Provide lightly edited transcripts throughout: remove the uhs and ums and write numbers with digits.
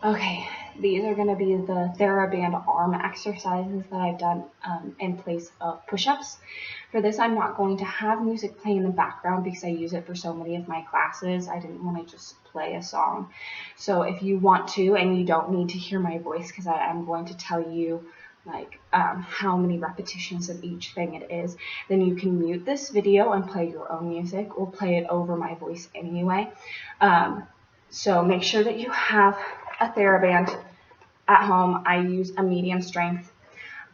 Okay, these are going to be the Theraband arm exercises that I've done in place of push-ups. For this, I'm not going to have music playing in the background because I use it for so many of my classes. I didn't want to just play a song. So if you want to, and you don't need to hear my voice because I'm going to tell you like how many repetitions of each thing it is, then you can mute this video and play your own music or play it over my voice anyway. So make sure that you have a Theraband at home. I use a medium strength.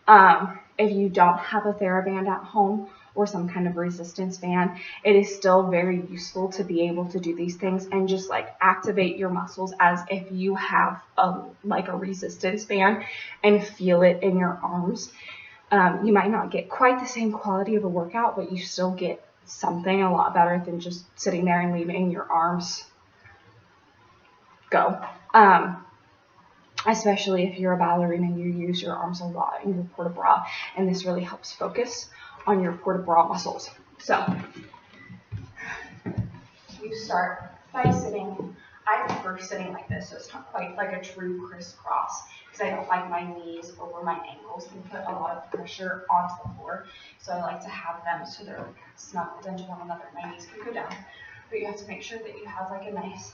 If you don't have a Theraband at home or some kind of resistance band, it is still very useful to be able to do these things and just like activate your muscles as if you have like a resistance band and feel it in your arms. You might not get quite the same quality of a workout, but you still get something a lot better than just sitting there and leaving your arms go. Especially if you're a ballerina and you use your arms a lot in your port de bras, and this really helps focus on your port de bras muscles. So you start by sitting. I prefer sitting like this, so it's not quite like a true crisscross because I don't like my knees over my ankles and put a lot of pressure onto the floor. So I like to have them so they're snuggled into one another. My knees can go down, but you have to make sure that you have like a nice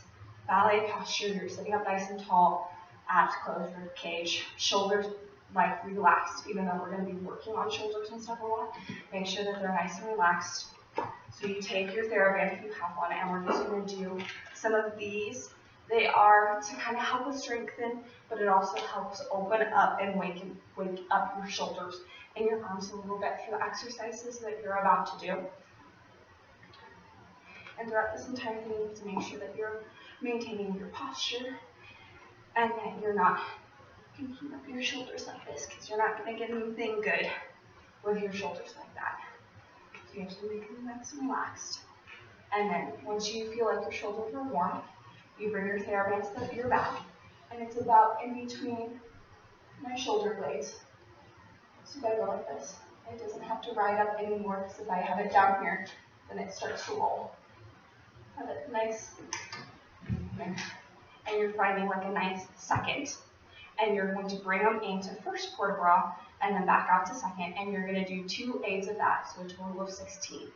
ballet posture. You're sitting up nice and tall, abs closed, rib cage, shoulders like relaxed, even though we're going to be working on shoulders and stuff a lot. Make sure that they're nice and relaxed. So you take your Theraband if you have one, and we're just going to do some of these. They are to kind of help us strengthen, but it also helps open up and wake up your shoulders and your arms a little bit for the exercises that you're about to do. And throughout this entire thing, you have to make sure that you're maintaining your posture and that you're not pinking up your shoulders like this, because you're not going to get anything good with your shoulders like that. So you have to make them nice and relaxed. And then once you feel like your shoulders are warm, you bring your Theraband to your back, and it's about in between my shoulder blades. So if I go like this, it doesn't have to ride up anymore, because if I have it down here, then it starts to roll. Have it nice, and you're finding like a nice second, and you're going to bring them into first port de bras, and then back out to second, and you're going to do 2 aids of that, so a total of 16.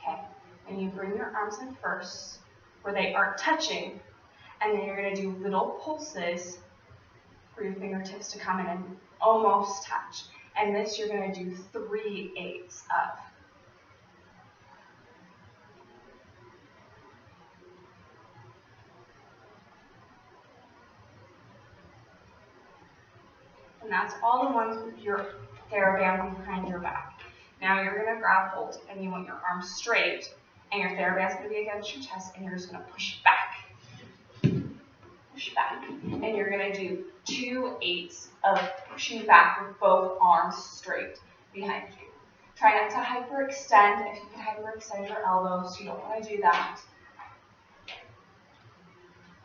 Okay, and you bring your arms in first, where they aren't touching, and then you're going to do little pulses for your fingertips to come in and almost touch. And this you're going to do 3 eights of. And that's all the ones with your Theraband behind your back. Now you're going to grab hold, and you want your arms straight, and your Theraband's going to be against your chest, and you're just going to push back. Push back. And you're going to do 2 eights of pushing back with both arms straight behind you. Try not to hyperextend. If you can hyperextend your elbows, you don't want to do that.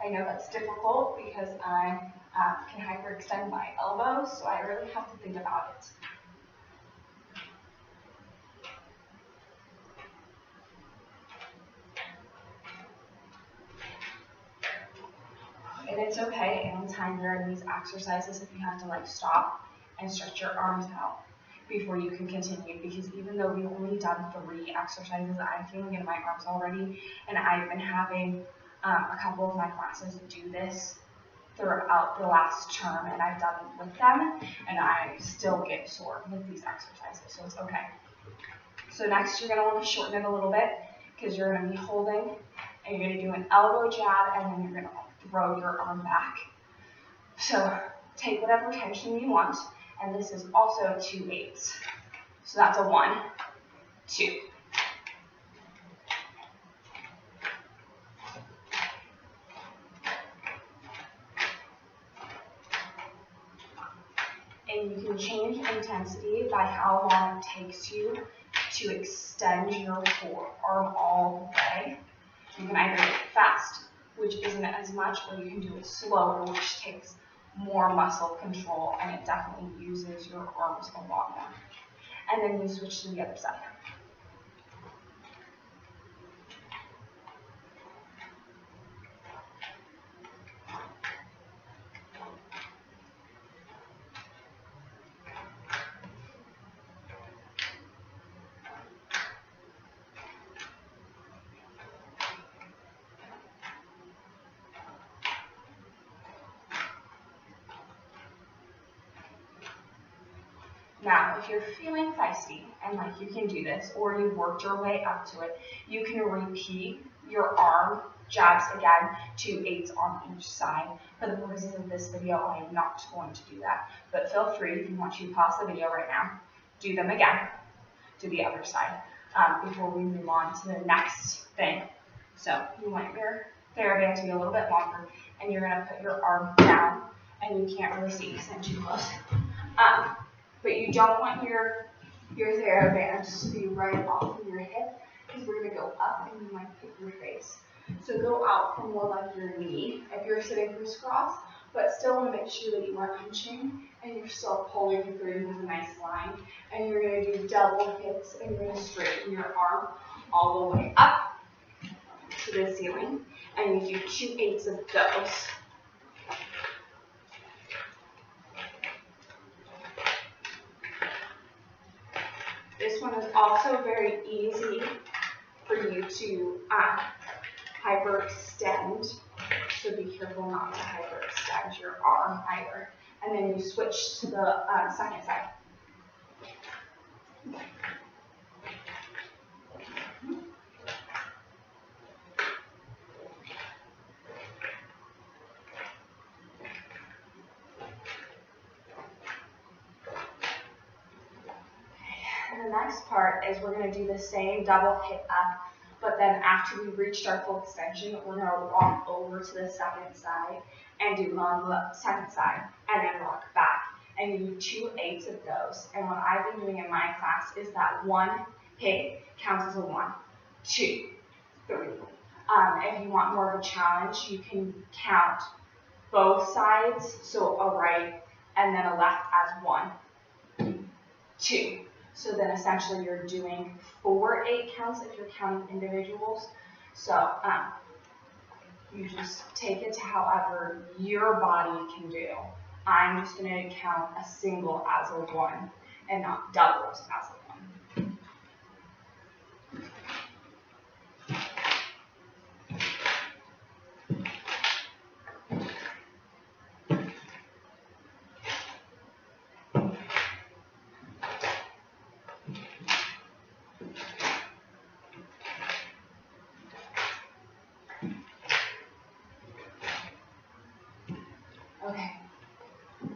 I know that's difficult because I can hyperextend my elbows, so I really have to think about it. And it's okay anytime during these exercises if you have to like stop and stretch your arms out before you can continue, because even though we've only done 3 exercises, I'm feeling it in my arms already, and I've been having a couple of my classes do this throughout the last term, and I've done it with them, and I still get sore with these exercises, so it's okay. So next you're going to want to shorten it a little bit, because you're going to be holding, and you're going to do an elbow jab, and then you're going to throw your arm back. So take whatever tension you want, and this is also 2 eights. So that's a 1, 2. And you can change intensity by how long it takes you to extend your forearm all the way. You can either do it fast, which isn't as much, or you can do it slower, which takes more muscle control, and it definitely uses your arms a lot more. And then you switch to the other side. Now, if you're feeling feisty and like you can do this, or you've worked your way up to it, you can repeat your arm jabs again to 8s on each side. For the purposes of this video, I am not going to do that, but feel free, if you want to pause the video right now, do them again to the other side before we move on to the next thing. So you want your Theraband to be a little bit longer, and you're going to put your arm down, and you can't really see because I'm too close. But you don't want your Theraband to be right off of your hip, because we're going to go up and you might hit your face. So go out for more like your knee if you're sitting crisscross, but still want to make sure that you aren't hunching and you're still pulling through with a nice line. And you're going to do double hits, and you're going to straighten your arm all the way up to the ceiling. And you do 2 8s of those. This one is also very easy for you to hyperextend, so be careful not to hyperextend your arm either. And then you switch to the second side. The next part is we're going to do the same double hit up, but then after we've reached our full extension, we're going to walk over to the second side and do it on the second side, and then walk back. And you do 2 8s of those. And what I've been doing in my class is that 1 hit counts as a 1, 2, 3. If you want more of a challenge, you can count both sides, so a right and then a left as 1, 2. So then essentially you're doing 4 8 counts if you're counting individuals. So you just take it to however your body can do. I'm just going to count a single as a 1 and not doubles as a 1. Okay,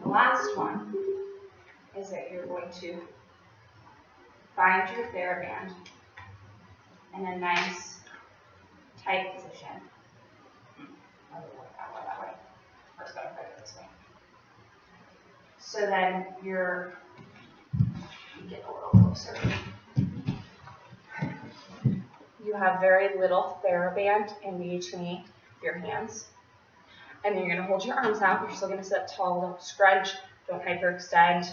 the last one is that you're going to find your Theraband in a nice, tight position. That way. First, gotta put it this way. So then you get a little closer. You have very little Theraband in between your hands. And then you're going to hold your arms out. You're still going to sit up tall. Don't scrunch. Don't hyperextend.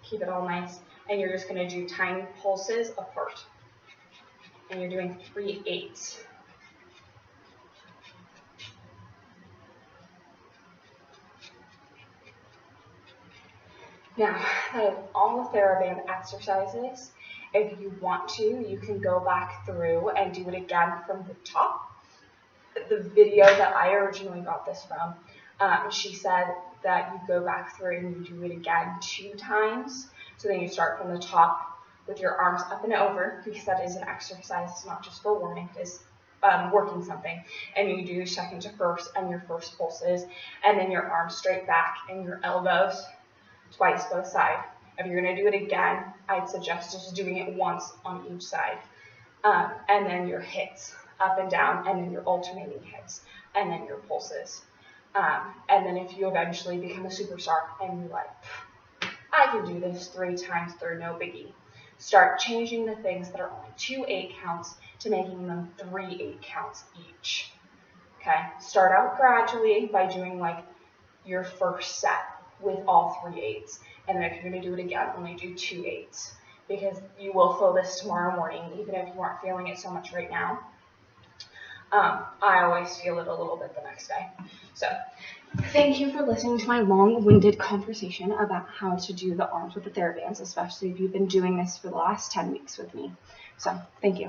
Keep it all nice. And you're just going to do tiny pulses apart. And you're doing 3 8s. Now, that is all the Theraband exercises. If you want to, you can go back through and do it again from the top. The video that I originally got this from, she said that you go back through and you do it again 2 times. So then you start from the top with your arms up and over, because that is an exercise. It's not just for warming, it is working something. And you do second to first and your first pulses, and then your arms straight back and your elbows twice both sides. If you're going to do it again, I'd suggest just doing it once on each side. And then your hits up and down, and then your alternating hits, and then your pulses. And then if you eventually become a superstar and you're like, I can do this 3 times through, no biggie. start changing the things that are only 2 8 counts to making them 3 8 counts each. Okay, start out gradually by doing like your first set with all 3 8s. And then if you're going to do it again, only do 2 8s. Because you will feel this tomorrow morning, even if you aren't feeling it so much right now. I always feel it a little bit the next day. So thank you for listening to my long-winded conversation about how to do the arms with the Therabands, especially if you've been doing this for the last 10 weeks with me. So thank you.